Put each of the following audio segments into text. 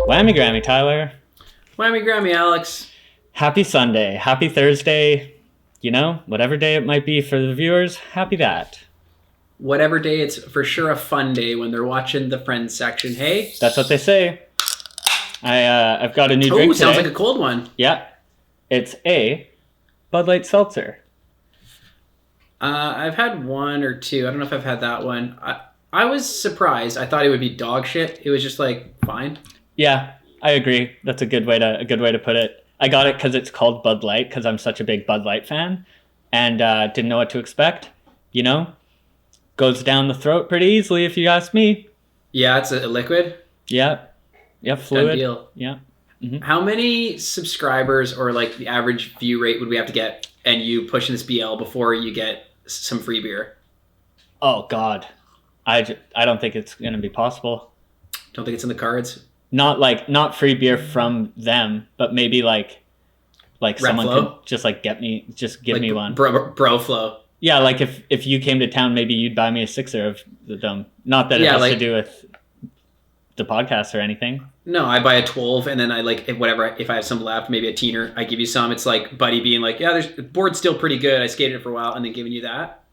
Whammy Grammy, Tyler. Whammy Grammy, Alex. Happy Sunday. Happy Thursday. You know, whatever day it might be for the viewers, happy that. Whatever day, it's for sure a fun day when they're watching the Friends section. Hey? That's what they say. I've got a new drink today. Sounds like a cold one. Yeah. It's a Bud Light Seltzer. I've had one or two. I don't know if I've had that one. I was surprised. I thought it would be dog shit. It was just like fine. Yeah, I agree. That's a good way to put it. I got it because it's called Bud Light because I'm such a big Bud Light fan, and didn't know what to expect. You know, goes down the throat pretty easily if you ask me. Yeah, it's a liquid. Yeah, fluid. Done deal. Yeah. Mm-hmm. How many subscribers or like the average view rate would we have to get, and you pushing this BL before you get some free beer? Oh God, I don't think it's gonna be possible. Don't think it's in the cards. Not free beer from them, but maybe like someone could just like give me one. Bro flow. Yeah, like if you came to town, maybe you'd buy me a sixer of them. Not that it has to do with the podcast or anything. No, I buy a 12, and then I if I have some left, maybe a teener, I give you some. It's like Buddy being like, yeah, the board's still pretty good. I skated it for a while, and then giving you that.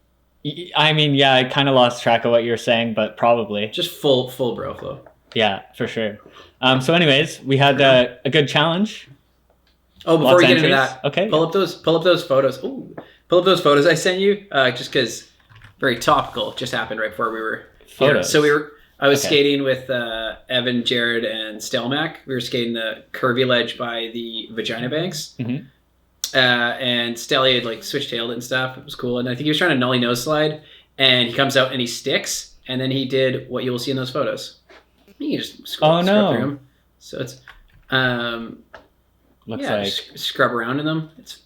I mean, yeah, I kind of lost track of what you were saying, but probably just full bro flow. Yeah, for sure. So anyways, we had a good challenge. Oh, before we get into that, okay, pull up those photos. Ooh, pull up those photos I sent you, just because very topical. Just happened right before we were photos. Here. So I was skating with Evan, Jared, and Stelmack. We were skating the curvy ledge by the Vagina Banks. Mm-hmm. And Stelly had like switch tailed it and stuff. It was cool. And I think he was trying to nollie nose slide, and he comes out and he sticks, and then he did what you will see in those photos. You can just scrub through them. So it's looks like just scrub around in them. It's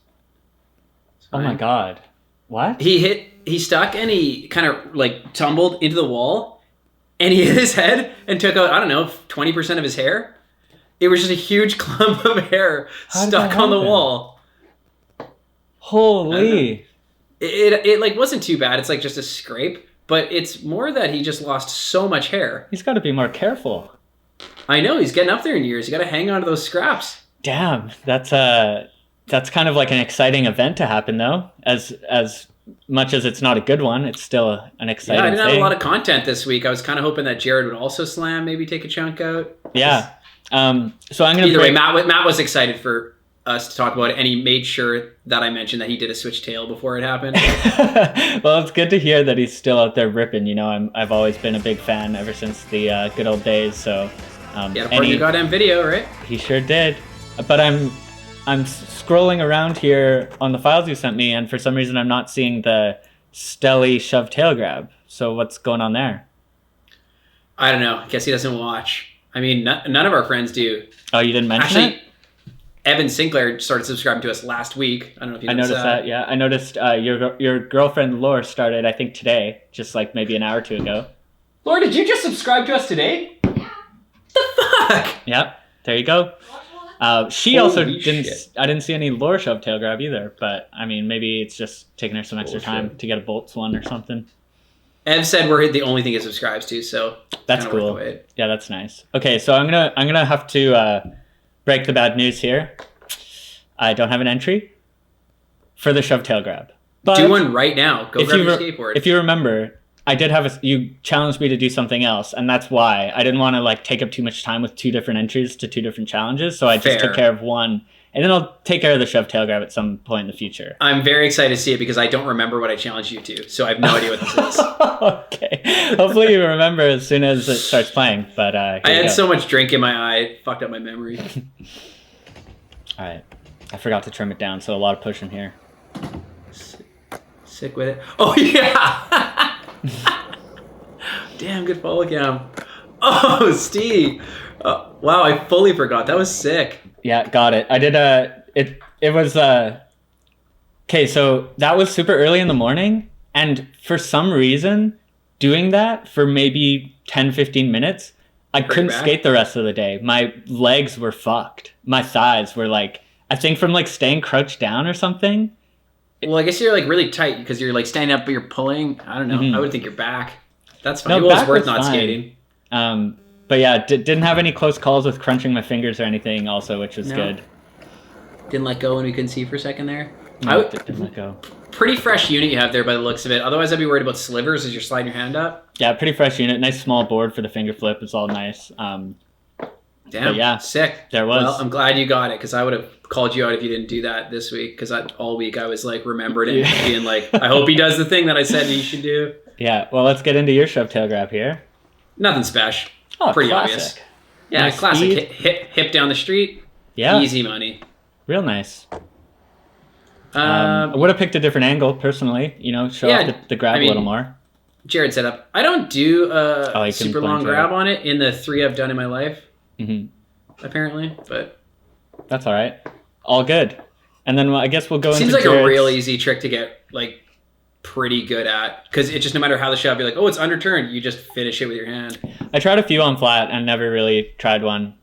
oh my God, what? He stuck and he kind of like tumbled into the wall, and he hit his head and took out, I don't know, 20% of his hair. It was just a huge clump of hair stuck on the wall. Holy! It like wasn't too bad. It's like just a scrape. But it's more that he just lost so much hair. He's got to be more careful. I know, he's getting up there in years. You got to hang on to those scraps. Damn, that's kind of like an exciting event to happen, though. As much as it's not a good one, it's still an exciting thing. Yeah, I didn't have a lot of content this week. I was kind of hoping that Jared would also slam, maybe take a chunk out. Yeah. So I'm going to... Either way, Matt was excited for us to talk about it, and he made sure that I mentioned that he did a switch tail before it happened. Well, it's good to hear that he's still out there ripping. You know, I've always been a big fan ever since the good old days. So yeah, part of your goddamn video, right? He sure did. But I'm scrolling around here on the files you sent me, and for some reason I'm not seeing the Stelly shove tail grab. So what's going on there? I don't know. I guess he doesn't watch. I mean, none of our friends do. Oh, you didn't mention it? Evan Sinclair started subscribing to us last week. I don't know if you noticed that. Yeah, I noticed your girlfriend Laura started, I think, today, just like maybe an hour or two ago. Laura, did you just subscribe to us today? Yeah. The fuck? Yep. There you go. She also didn't. I didn't see any Laura shove tail grab either. But I mean, maybe it's just taking her some extra time to get a bolts one or something. Ev said we're the only thing he subscribes to, so that's cool. Yeah, that's nice. Okay, so I'm gonna have to break the bad news here. I don't have an entry for the shove tail grab. But do one right now. Go grab your skateboard. If you remember, I did have you challenged me to do something else, and that's why I didn't want to like take up too much time with two different entries to two different challenges. So I just took care of one, and then I'll take care of the shove tail grab at some point in the future. I'm very excited to see it because I don't remember what I challenged you to, so I have no idea what this is. Okay, hopefully you remember as soon as it starts playing. But I had so much drink in my eye, it fucked up my memory. All right, I forgot to trim it down, so a lot of pushing here. Sick with it. Oh yeah. Damn, good follow cam. Oh, Steve. Wow, I fully forgot. That was sick. Yeah, got it. I did it was okay, so that was super early in the morning, and for some reason doing that for maybe 10-15 minutes, I couldn't skate the rest of the day. My legs were fucked. My thighs were like, I think from like staying crouched down or something. Well, I guess you're like really tight because you're like standing up, but you're pulling. I don't know. I would think your back. That's fine. No, Well, it's back worth was not fine. skating. But yeah, didn't have any close calls with crunching my fingers or anything. Also, which was good. Didn't let go when we couldn't see for a second there. No, didn't let go. Pretty fresh unit you have there by the looks of it. Otherwise, I'd be worried about slivers as you're sliding your hand up. Yeah, pretty fresh unit. Nice small board for the finger flip. It's all nice. Damn, yeah, sick. There was. Well, I'm glad you got it because I would have called you out if you didn't do that this week because all week I was like remembered and being like, I hope he does the thing that I said he should do. Yeah, well, let's get into your shove tail grab here. Nothing special. Oh, pretty classic. obvious. Yeah, Nice classic hip down the street. Yeah. Easy money. Real nice. I would have picked a different angle personally, show off the grab a little more. Jared set up. I don't do a super long grab on it in the 3 I've done in my life. Apparently, but that's all right. All good. And then I guess we'll go into seems like Jared's... a real easy trick to get like pretty good at because it just no matter how the shove, you're like, oh, it's underturned. You just finish it with your hand. I tried a few on flat and never really tried one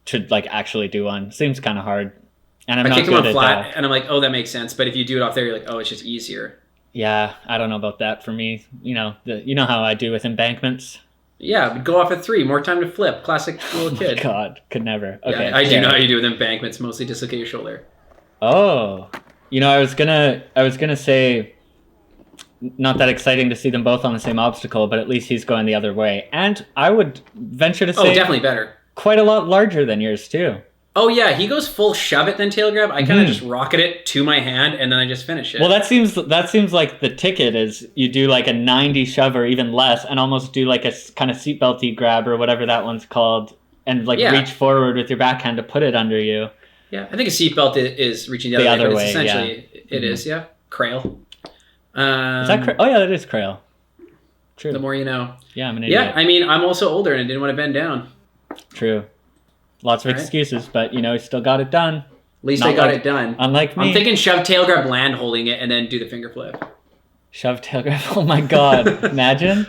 to like actually do one. Seems kind of hard. And I kicked him on flat, and I'm like, oh, that makes sense. But if you do it off there, you're like, oh, it's just easier. Yeah, I don't know about that for me. You know how I do with embankments. Yeah, but go off at 3. More time to flip. Classic little kid. My God, could never. Okay, yeah, I do know how you do with embankments. Mostly dislocate your shoulder. Oh, I was gonna say, not that exciting to see them both on the same obstacle, but at least he's going the other way. And I would venture to say, definitely better. Quite a lot larger than yours too. Oh yeah, he goes full shove it then tail grab. I kind of just rocket it to my hand and then I just finish it. Well, that seems like the ticket is you do like a 90 shove or even less, and almost do like a kind of seatbelty grab or whatever that one's called, and reach forward with your backhand to put it under you. Yeah, I think a seatbelt is reaching the other way. But essentially, it is. Yeah, crail. Is that crail? Oh yeah, that is crail. True. The more you know. Yeah, I'm an idiot. Yeah, I mean, I'm also older and I didn't want to bend down. True. Lots of excuses, but he still got it done. At least I got it done. Unlike me. I'm thinking shove tail grab, land holding it, and then do the finger flip. Shove tail grab. Oh my God! Imagine.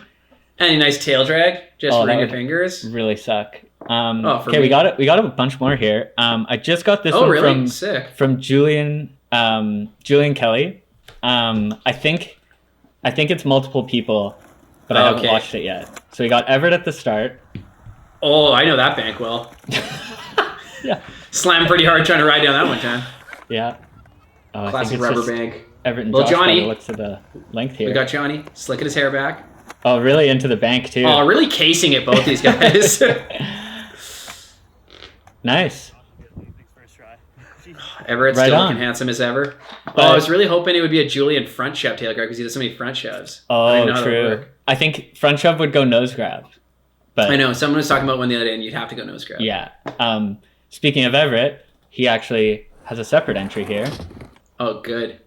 And a nice tail drag. Just ring your fingers. Really suck. Okay, we got it. We got a bunch more here. I just got this one from Julian Kelly. I think it's multiple people, but I haven't watched it yet. So we got Everett at the start. Oh, I know that bank well. Yeah. Slammed pretty hard trying to ride down that one time. Yeah. Classic rubber bank. Everett and Josh Johnny looks at the length here. We got Johnny slicking his hair back. Oh, really into the bank too. Oh, really casing it, both these guys. Nice. Everett's still looking handsome as ever. I was really hoping it would be a Julian front shove tail grab because he does so many front shoves. Oh, true. I think front shove would go nose grab. But I know. Someone was talking about one the other day, and you'd have to go nose grab. Yeah. Speaking of Everett, he actually has a separate entry here. Oh, good.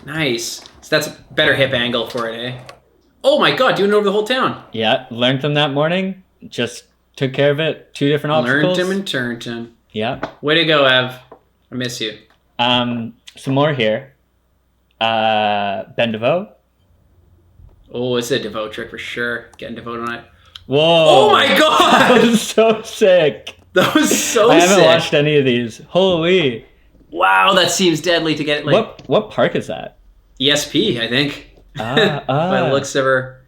Nice. So that's a better hip angle for it, eh? Oh my God, doing it over the whole town. Yeah, learned them that morning. Just took care of it. 2 different obstacles. Learned them and turned them. Yeah. Way to go, Ev. I miss you. Some more here. Ben DeVoe. Oh, it's a DeVoe trick for sure. Getting DeVoe on it. Whoa! Oh my God! That was so sick. That was so sick. I haven't watched any of these. Holy! Wow, that seems deadly to get. What park is that? ESP, I think. By the looks of her.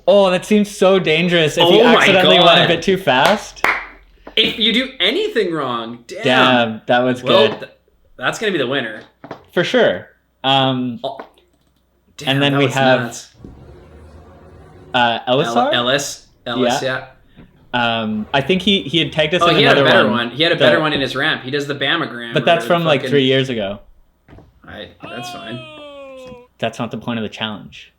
Oh, that seems so dangerous. If you accidentally went a bit too fast. If you do anything wrong, damn, that was good. That's gonna be the winner for sure. Damn, and then we have Ellis, yeah. I think he had tagged us in he had another a better one. He had a better one in his ramp. He does the Bamagram. But that's from 3 years ago. That's fine. That's not the point of the challenge.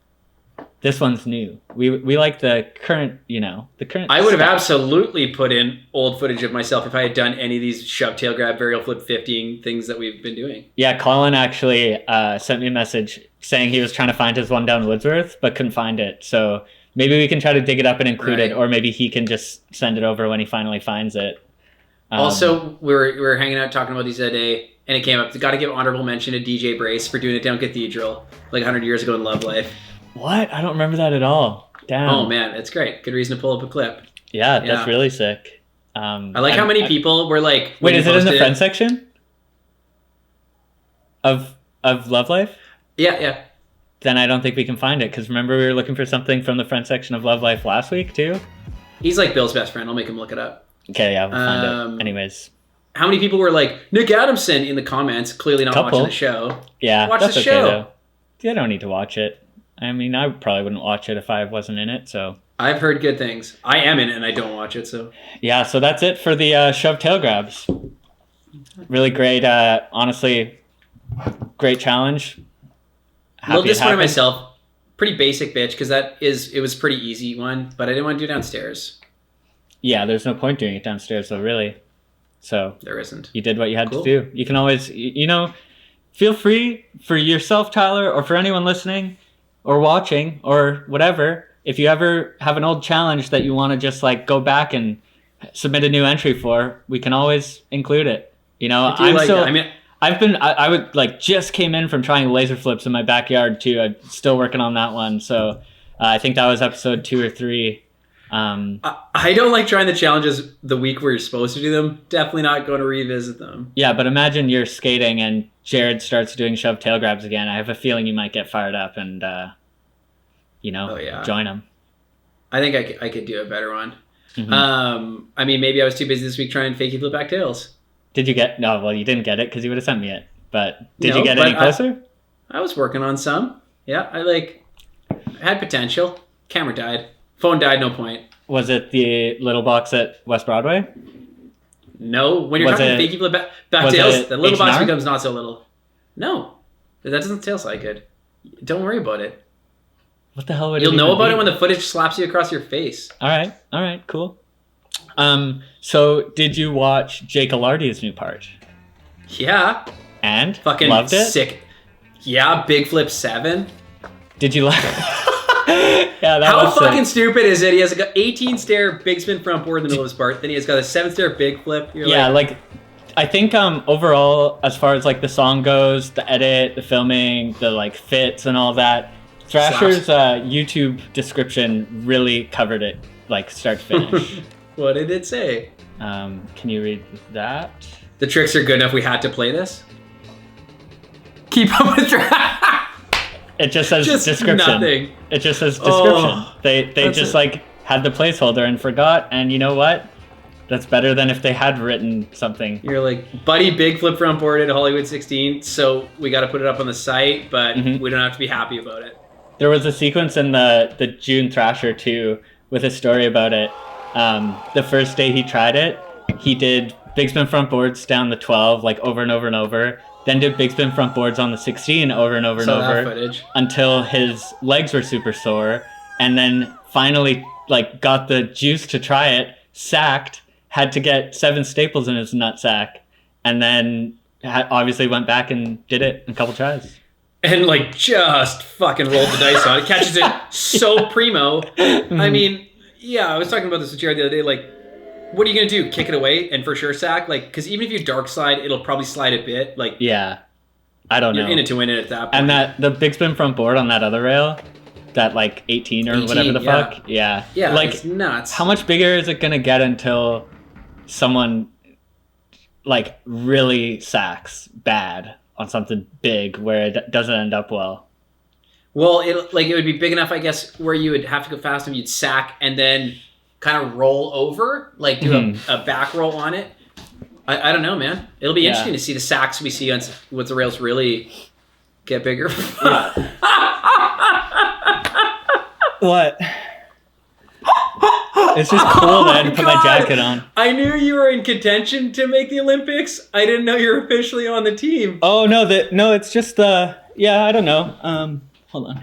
This one's new. We like the current, the current. I would have absolutely put in old footage of myself if I had done any of these shove tail grab, varial flip 50 things that we've been doing. Yeah, Colin actually sent me a message saying he was trying to find his one down Woodsworth, but couldn't find it. So maybe we can try to dig it up and include it, or maybe he can just send it over when he finally finds it. Also, we were hanging out talking about these the other day, and it came up. Got to give honorable mention to DJ Brace for doing it down Cathedral like 100 years ago in Love Life. What? I don't remember that at all. Damn. Oh man, it's great. Good reason to pull up a clip. Yeah, that's really sick. I like how many people were like... Wait, is it in the friend section? Of of Love Life? Yeah. Then I don't think we can find it, because remember we were looking for something from the friend section of Love Life last week too? He's like Bill's best friend. I'll make him look it up. Okay, yeah, we'll find it. Anyways. How many people were like, Nick Adamson in the comments, clearly not watching the show? Yeah, watch that's the show. Okay, though. You don't need to watch it. I mean, I probably wouldn't watch it if I wasn't in it, so... I've heard good things. I am in it and I don't watch it, so... Yeah, so that's it for the Shove Tailgrabs. Really great, honestly, great challenge. A little disappointed myself. Pretty basic bitch, because it was a pretty easy one, but I didn't want to do it downstairs. Yeah, there's no point doing it downstairs, though, really. So... There isn't. You did what you had to do. You can always, feel free for yourself, Tyler, or for anyone listening or watching or whatever. If you ever have an old challenge that you want to just like go back and submit a new entry for, we can always include it. I would like just came in from trying laser flips in my backyard too. I'm still working on that one. So I think that was episode 2 or 3. I don't like trying the challenges the week where you're supposed to do them. Definitely not going to revisit them. Yeah, but imagine you're skating and Jared starts doing shove tail grabs again. I have a feeling you might get fired up and, join him. I think I could do a better one. Mm-hmm. Maybe I was too busy this week trying fakie flip back tails. Did you get... No, well, you didn't get it because you would have sent me it. But did you get any closer? I was working on some. Yeah, I had potential. Camera died. Phone died, no point. Was it the little box at West Broadway? No. When you're talking fakie flip back tails, the little box becomes not so little. No. That doesn't tail slide good. Don't worry about it. What the hell would You'll know about it when the footage slaps you across your face. All right, cool. So did you watch Jake Alardi's new part? Yeah. And? Fucking loved it? Sick. Yeah, big flip 7. Did you like... Yeah, that How was fucking stupid is it? He has an 18 stair big spin front board in the middle of his part. Then he has got a 7 stair big flip. I think overall, as far as like the song goes, the edit, the filming, the like fits and all that, Thrasher's YouTube description really covered it, like start to finish. What did it say? Can you read that? The tricks are good enough. We had to play this. Keep up with It just says description. Nothing. It just says description. They just had the placeholder and forgot. And you know what? That's better than if they had written something. You're like, buddy, big flip front board at Hollywood 16. So we got to put it up on the site, but we don't have to be happy about it. There was a sequence in the June Thrasher too with a story about it. The first day he tried it, he did big spin front boards down the 12 like over and over and over. Then did big spin front boards on the 16 over and over and over until his legs were super sore, and then finally like got the juice to try it, sacked, had to get 7 staples in his nut sack, and then obviously went back and did it in a couple tries. And like just fucking rolled the dice on it. Catches it so primo. I mean, yeah, I was talking about this with Jared the other day, like, what are you going to do? Kick it away and for sure sack? Like, because even if you dark slide, it'll probably slide a bit. Like, yeah, I don't know. You're in it to win it at that point. And the big spin front board on that other rail, that like 18 or whatever the fuck. Yeah. Yeah, like, it's nuts. How much bigger is it going to get until someone like really sacks bad on something big where it doesn't end up well? Well, it would be big enough, I guess, where you would have to go fast and you'd sack and then kind of roll over, like do a back roll on it. I don't know, man. It'll be interesting to see the sacks we see on with the rails really get bigger. What? It's just cool that I had to put my jacket on. I knew you were in contention to make the Olympics. I didn't know you were officially on the team. Oh, no, it's just I don't know. Hold on.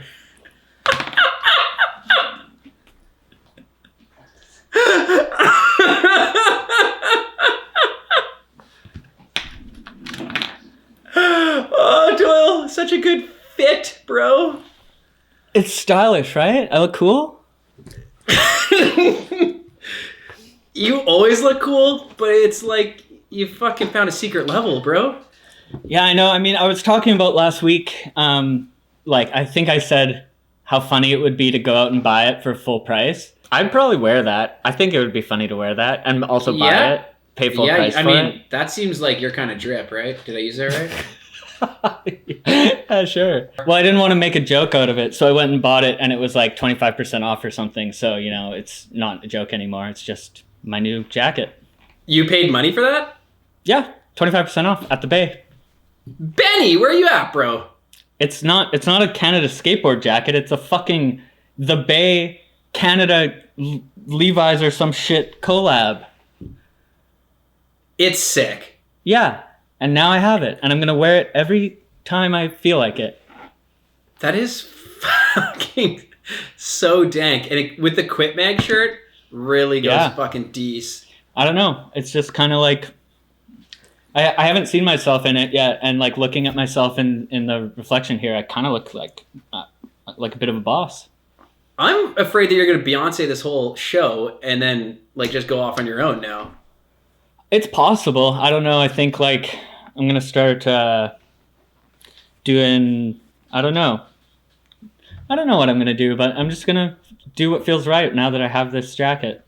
Oh, Doyle, such a good fit, bro. It's stylish, right? I look cool? You always look cool, but it's like you fucking found a secret level, bro. Yeah, I know. I mean, I was talking about last week, I think I said how funny it would be to go out and buy it for full price. I'd probably wear that. I think it would be funny to wear that and also buy it, pay full price for it. I mean, that seems like your kind of drip, right? Did I use that right? Yeah, sure. Well, I didn't want to make a joke out of it, so I went and bought it, and it was like 25% off or something. So, you know, it's not a joke anymore. It's just my new jacket. You paid money for that? Yeah, 25% off at the Bay. Benny, where are you at, bro? It's not a Canada skateboard jacket. It's a fucking the Bay Canada Levi's or some shit collab. It's sick. Yeah, and now I have it, and I'm gonna wear it every time I feel like it. That is fucking so dank. And with the Quit Mag shirt, really goes fucking decent. I don't know. It's just kind of like I haven't seen myself in it yet, and like looking at myself in the reflection here, I kind of look like a bit of a boss. I'm afraid that you're gonna Beyonce this whole show and then like just go off on your own now. It's possible. I don't know. I think like I'm gonna start doing. I don't know what I'm gonna do, but I'm just gonna do what feels right now that I have this jacket.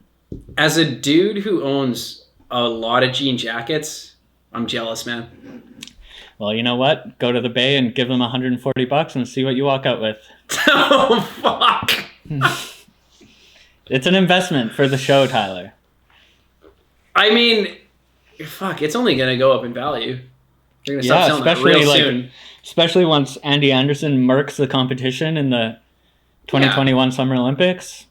As a dude who owns a lot of jean jackets, I'm jealous, man. Well, you know what? Go to the Bay and give them $140 and see what you walk out with. Oh, fuck. It's an investment for the show, Tyler. I mean, fuck, it's only going to go up in value. You're going to stop selling that real soon. Especially once Andy Anderson murks the competition in the 2021 Summer Olympics.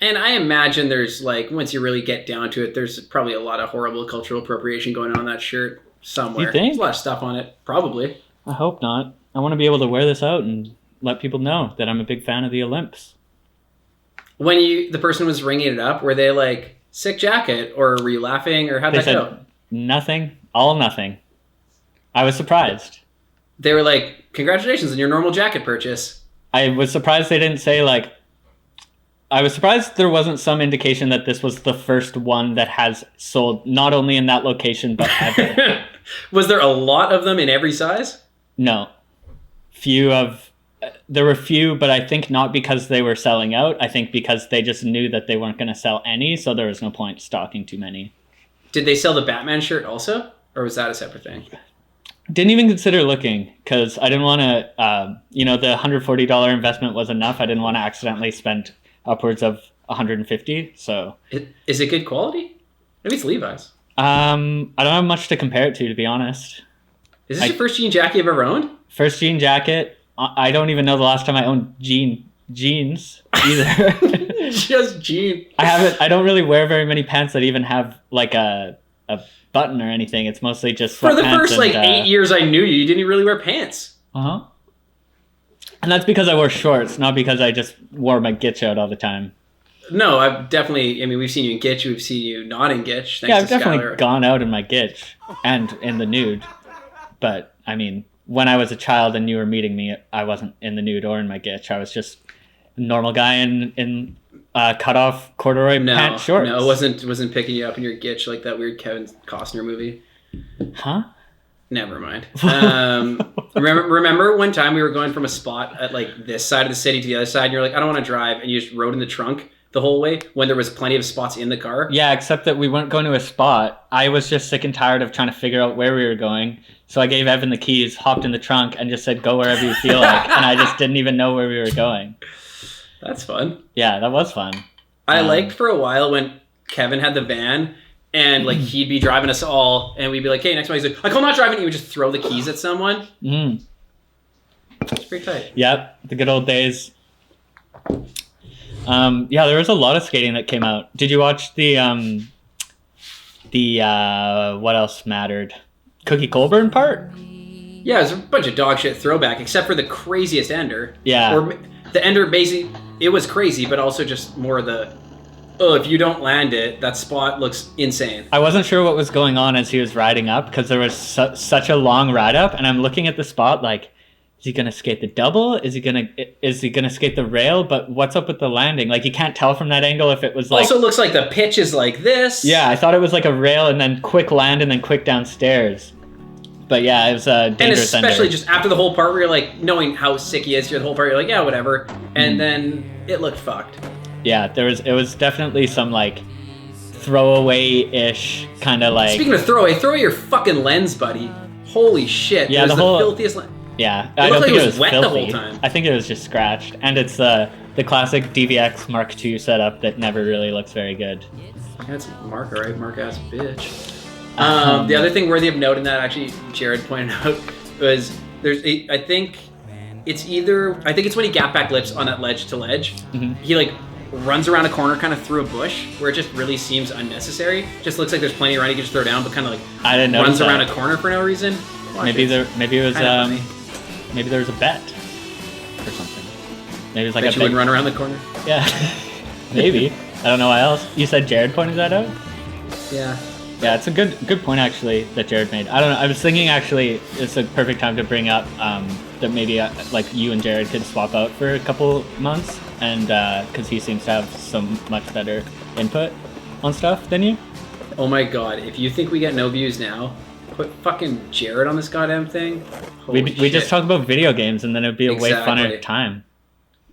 And I imagine there's like, once you really get down to it, there's probably a lot of horrible cultural appropriation going on that shirt somewhere. You think? There's a lot of stuff on it, probably. I hope not. I want to be able to wear this out and let people know that I'm a big fan of the Olymps. When the person was ringing it up, were they like, sick jacket, or were you laughing, or how'd that go? Nothing. All nothing. I was surprised. They were like, congratulations on your normal jacket purchase. I was surprised they didn't say like, I was surprised there wasn't some indication that this was the first one that has sold not only in that location, but ever. Was there a lot of them in every size? No. There were few, but I think not because they were selling out. I think because they just knew that they weren't going to sell any, so there was no point stocking too many. Did they sell the Batman shirt also? Or was that a separate thing? Didn't even consider looking because I didn't want to, the $140 investment was enough. I didn't want to accidentally spend upwards of $150. So is it good quality? Maybe it's Levi's. I don't have much to compare it to be honest. Is this your first jean jacket you've ever owned? First jean jacket. I don't even know the last time I owned jeans either. Just jeans. I don't really wear very many pants that even have like a button or anything. It's mostly just for the first 8 years I knew you didn't really wear pants. Uh-huh. And that's because I wore shorts, not because I just wore my gitch out all the time. No, I've definitely, we've seen you in gitch, we've seen you not in gitch. I've definitely gone out in my gitch and in the nude. But, when I was a child and you were meeting me, I wasn't in the nude or in my gitch. I was just a normal guy in cut-off corduroy pant shorts. No, it wasn't picking you up in your gitch like that weird Kevin Costner movie. Huh? Never mind. Remember one time we were going from a spot at like this side of the city to the other side, and you're like, I don't want to drive, and you just rode in the trunk the whole way when there was plenty of spots in the car? Yeah, except that we weren't going to a spot. I was just sick and tired of trying to figure out where we were going. So I gave Evan the keys, hopped in the trunk, and just said, go wherever you feel like. And I just didn't even know where we were going. That's fun. Yeah, that was fun. I liked for a while when Kevin had the van, and like he'd be driving us all, and we'd be like, hey, next one. He's like, I'm not driving. He would just throw the keys at someone. That's pretty tight. Yep, the good old days. There was a lot of skating that came out. Did you watch the what else mattered? Cookie Colburn part? Yeah, it was a bunch of dog shit throwback, except for the craziest ender. Yeah. Or the ender basically, it was crazy, but also just more if you don't land it, that spot looks insane. I wasn't sure what was going on as he was riding up because there was such a long ride up, and I'm looking at the spot like, is he gonna skate the double? Is he gonna skate the rail? But what's up with the landing? Like you can't tell from that angle if it was like. Also looks like the pitch is like this. Yeah, I thought it was like a rail and then quick land and then quick downstairs. But yeah, it was a dangerous And especially just after the whole part where you're like, knowing how sick he is through the whole part, you're like, yeah, whatever. And then it looked fucked. Yeah, it was definitely some like throwaway-ish kind of like. Speaking of throw away your fucking lens, buddy. Holy shit! Yeah, it was the whole filthiest. Yeah, It looked like it was wet the whole time. I think it was just scratched, and it's the classic DVX Mark II setup that never really looks very good. That's Mark, all right? Mark ass bitch. The other thing worthy of note in that, actually, Jared pointed out, was I think it's when he gap back lips on that ledge to ledge. Mm-hmm. He like runs around a corner kind of through a bush where it just really seems unnecessary. Just looks like there's plenty around he can just throw down, but kind of like runs around a corner for no reason. Maybe there was a bet or something. Maybe it was like bet you wouldn't run around the corner. Yeah, maybe. I don't know why else. You said Jared pointed that out? Yeah. Yeah, it's a good point actually that Jared made. I don't know. I was thinking actually it's a perfect time to bring up that maybe like you and Jared could swap out for a couple months, and because he seems to have some much better input on stuff than you. Oh my god! If you think we get no views now, put fucking Jared on this goddamn thing. We just talk about video games, and then it'd be a way funner time.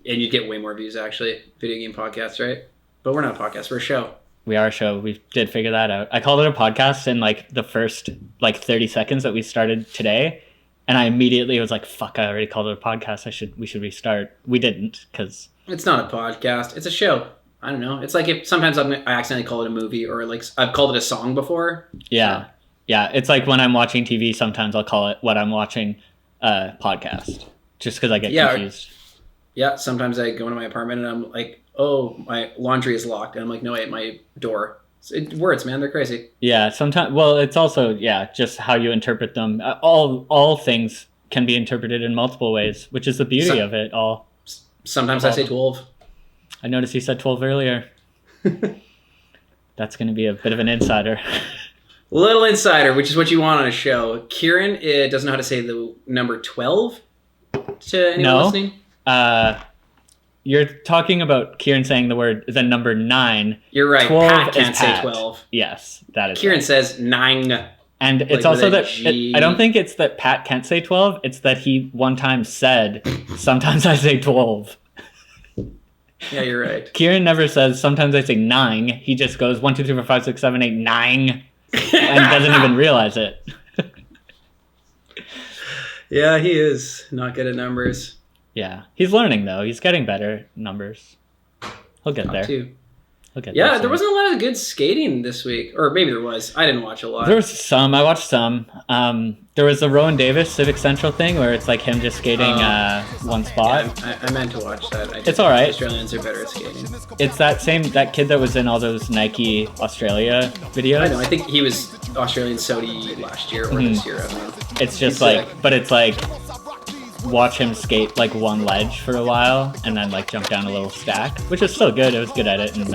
And you'd get way more views actually. Video game podcasts, right? But we're not a podcast. We're a show. We are a show. We did figure that out. I called it a podcast in like the first 30 seconds that we started today, and I immediately was like, "Fuck! I already called it a podcast. We should restart." We didn't because it's not a podcast. It's a show. I don't know. It's like if sometimes I accidentally call it a movie, or like I've called it a song before. Yeah, yeah. It's like when I'm watching TV. Sometimes I'll call it what I'm watching podcast, just because I get confused. Yeah. Sometimes I go into my apartment and I'm like, oh, my laundry is locked. And I'm like, no, wait, my door. Words, man, they're crazy. Yeah, sometimes. Well, it's also, just how you interpret them. All things can be interpreted in multiple ways, which is the beauty of it all. Sometimes I say 12. I noticed you said 12 earlier. That's going to be a bit of an insider. Little insider, which is what you want on a show. Kieran doesn't know how to say the number 12 to anyone listening. You're talking about Kieran saying the number 9. You're right. 12 Pat can't say 12. Yes, that is. Kieran says 9. And it's also that I don't think it's that Pat can't say 12. It's that he one time said, "Sometimes I say 12." Yeah, you're right. Kieran never says, "Sometimes I say 9." He just goes 1, 2, 3, 4, 5, 6, 7, 8, 9, and doesn't even realize it. Yeah, he is not good at numbers. Yeah, he's learning though. He's getting better at numbers. He'll get there. He'll get there. There wasn't a lot of good skating this week, or maybe there was. I didn't watch a lot. There was some. I watched some. There was the Rowan Davis Civic Central thing where it's like him just skating one spot. Yeah, I meant to watch that. It's all right. Australians are better at skating. It's that kid that was in all those Nike Australia videos. I know. I think he was Australian Sodi last year or this year. I don't know. It's just but it's like watch him skate like one ledge for a while and then like jump down a little stack, which is still good. It was good at it and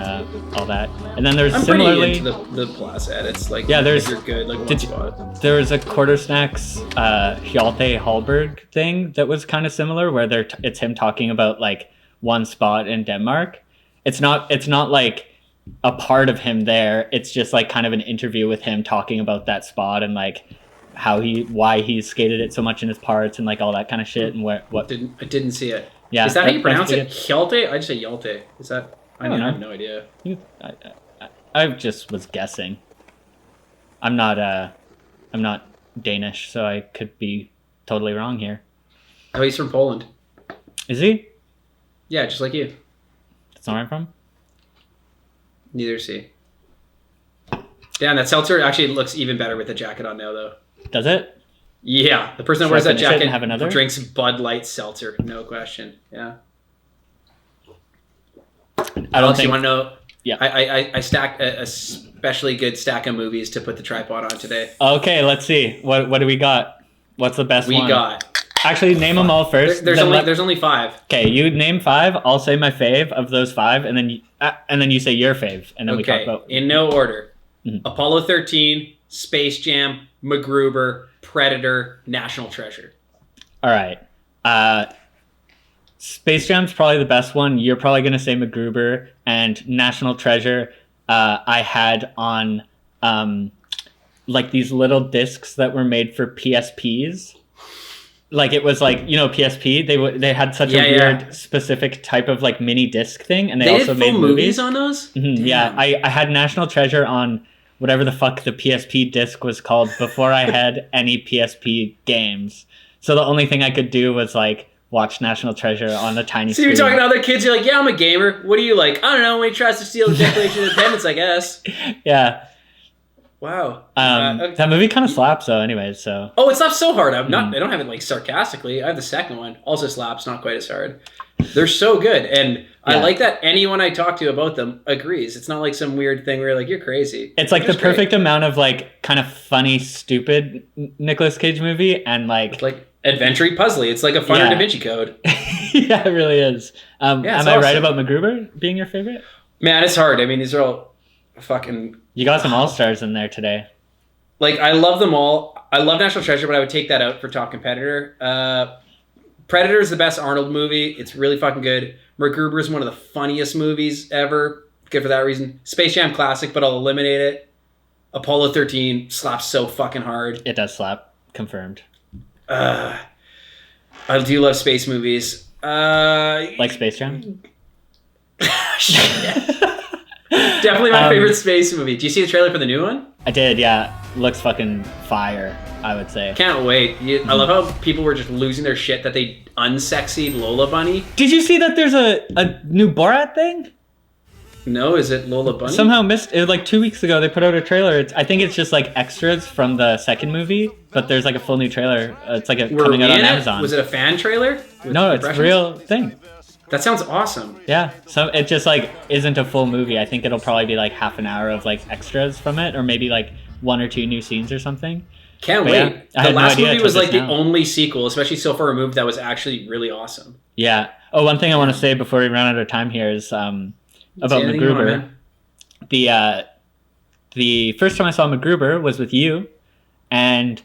all that. And then there's similarly pretty into the plus edits. Like there's if you're good like one spot. There was a Quarter Snacks Hjalte Hallberg thing that was kind of similar where it's him talking about like one spot in Denmark. It's not like a part of him there. It's just like kind of an interview with him talking about that spot and like why he skated it so much in his parts and like all that kind of shit and what. I didn't see it. Yeah, is that how you pronounce it? Hjalte? I just say Hjalte. Is that? I have no idea. I just was guessing. I'm not Danish, so I could be totally wrong here. Oh, he's from Poland. Is he? Yeah, just like you. That's not where I'm from. Neither is he. Damn, that seltzer actually looks even better with the jacket on now, though. Does it? Yeah, the person that wears that jacket have another? Drinks Bud Light seltzer, no question. Yeah. Alex, you want to know? Yeah. I stacked a especially good stack of movies to put the tripod on today. Okay, let's see. What do we got? What's the best one? We got. Actually, name them all first. There's only 5. Okay, you name 5. I'll say my fave of those 5, and then you say your fave, and then we talk about in no order. Mm-hmm. Apollo 13, Space Jam, MacGruber, Predator, National Treasure. All right. Space Jam's probably the best one. You're probably going to say MacGruber, and National Treasure I had on like these little discs that were made for PSPs. Like it was like, PSP, they had such a weird specific type of like mini disc thing, and they also made movies on those. Mm-hmm, yeah, I had National Treasure on whatever the fuck the PSP disc was called before I had any PSP games. So the only thing I could do was like watch National Treasure on a tiny So screen. you're talking to other kids, you're like, yeah, I'm a gamer. What do you like? I don't know, when he tries to steal the Declaration of Independence, I guess. Yeah. Wow. That movie kind of slaps though anyways, so. Oh, it slaps so hard. I don't have it like sarcastically. I have the second one. Also slaps, not quite as hard. They're so good. And I like that anyone I talk to about them agrees. It's not like some weird thing where you're like, you're crazy. It's like the perfect amount of like kind of funny, stupid Nicolas Cage movie and like adventure-y, puzzly. It's like a fun Da Vinci Code. Yeah, it really is. Am I right about MacGruber being your favorite? Man, it's hard. I mean, these are all fucking... You got some all-stars in there today. Like, I love them all. I love National Treasure, but I would take that out for top competitor. Predator is the best Arnold movie. It's really fucking good. MacGruber is one of the funniest movies ever. Good for that reason. Space Jam classic, but I'll eliminate it. Apollo 13 slaps so fucking hard. It does slap. Confirmed. I do love space movies. Like Space Jam? Definitely my favorite space movie. Do you see the trailer for the new one? I did, yeah. Looks fucking fire, I would say. Can't wait. I love how people were just losing their shit that they unsexied Lola Bunny. Did you see that there's a new Borat thing? No, is it Lola Bunny? Somehow missed it. Like 2 weeks ago, they put out a trailer. I think it's just like extras from the second movie, but there's like a full new trailer. It's like coming out on Amazon. Was it a fan trailer? No, it's a real thing. That sounds awesome. Yeah, so it just like isn't a full movie. I think it'll probably be like half an hour of like extras from it, or maybe like 1 or 2 new scenes or something. Can't wait. Yeah, the last movie was like the only sequel, especially so far removed, that was actually really awesome. Yeah. Oh, one thing I want to say before we run out of time here is about MacGruber. The first time I saw MacGruber was with you, and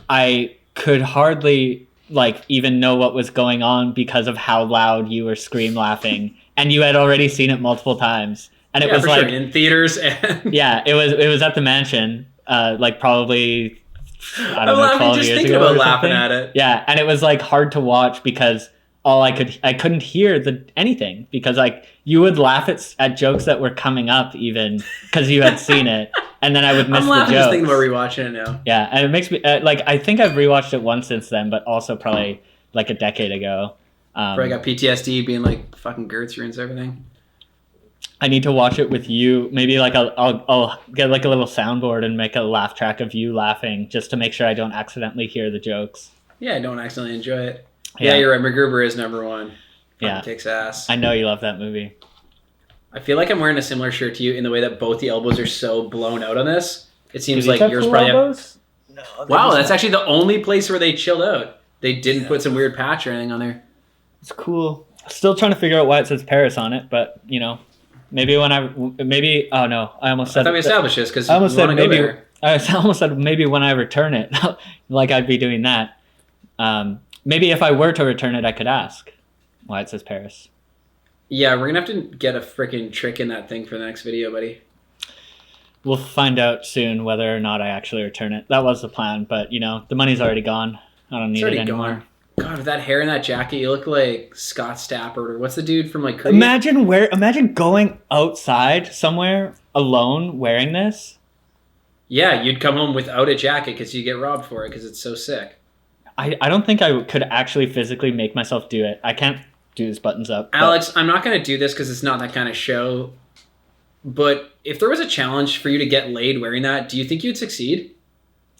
I could hardly like even know what was going on because of how loud you were scream laughing, and you had already seen it multiple times, and it was like in theaters. And yeah, it was at the mansion, like probably I don't know, 12 just years thinking ago about or laughing something. at it. Yeah, and it was like hard to watch because I couldn't hear anything because like you would laugh at jokes that were coming up even because you had seen it, and then I would miss the jokes. I'm laughing just thinking about rewatching it now. Yeah, and it makes me like I think I've rewatched it once since then, but also probably like a decade ago. Probably got PTSD being like fucking Gertz ruins everything. I need to watch it with you. Maybe like I'll get like a little soundboard and make a laugh track of you laughing just to make sure I don't accidentally hear the jokes. Yeah, I don't accidentally enjoy it. Yeah, you're right. MacGruber is number one. Yeah. Kicks ass. I know you love that movie. I feel like I'm wearing a similar shirt to you in the way that both the elbows are so blown out on this. It seems like yours probably have... No. Wow, that's actually the only place where they chilled out. They didn't put some weird patch or anything on there. It's cool. Still trying to figure out why it says Paris on it, but you know, maybe oh no, I almost said. I thought we established this because I almost said maybe. I almost said maybe when I return it, like I'd be doing that. Maybe if I were to return it, I could ask why it says Paris. Yeah, we're gonna have to get a freaking trick in that thing for the next video, buddy. We'll find out soon whether or not I actually return it. That was the plan, but you know, the money's already gone. I don't need it anymore. Gone. God, with that hair and that jacket, you look like Scott Stapp or what's the dude from like Creed? Imagine going outside somewhere alone wearing this. Yeah, you'd come home without a jacket because you get robbed for it because it's so sick. I don't think I could actually physically make myself do it. I can't do this buttons up. Alex, I'm not going to do this because it's not that kind of show. But if there was a challenge for you to get laid wearing that, do you think you'd succeed?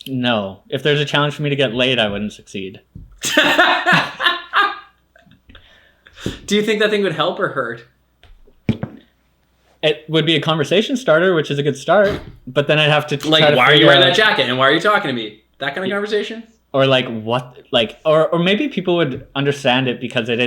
No. If there's a challenge for me to get laid, I wouldn't succeed. Do you think that thing would help or hurt? It would be a conversation starter, which is a good start. But then I'd have to like, why are you wearing that jacket and why are you talking to me? That kind of conversation? Or like what, like, or maybe people would understand it because it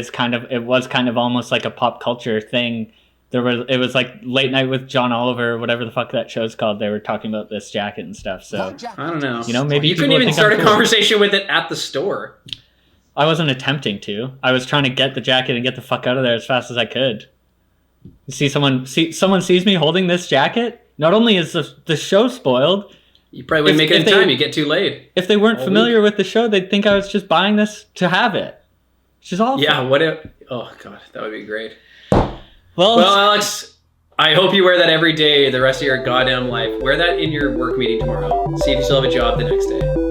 was kind of almost like a pop culture thing. It was like Late Night with John Oliver, whatever the fuck that show's called. They were talking about this jacket and stuff. So I don't know. You know, maybe you couldn't even start a conversation with it at the store. I wasn't attempting to. I was trying to get the jacket and get the fuck out of there as fast as I could. You someone sees me holding this jacket. Not only is the show spoiled, you probably wouldn't make it in time. You get too late. If they weren't familiar with the show, they'd think I was just buying this to have it. Which is awful. Yeah. What if? Oh god, that would be great. Well, Alex, I hope you wear that every day the rest of your goddamn life. Wear that in your work meeting tomorrow. See if you still have a job the next day.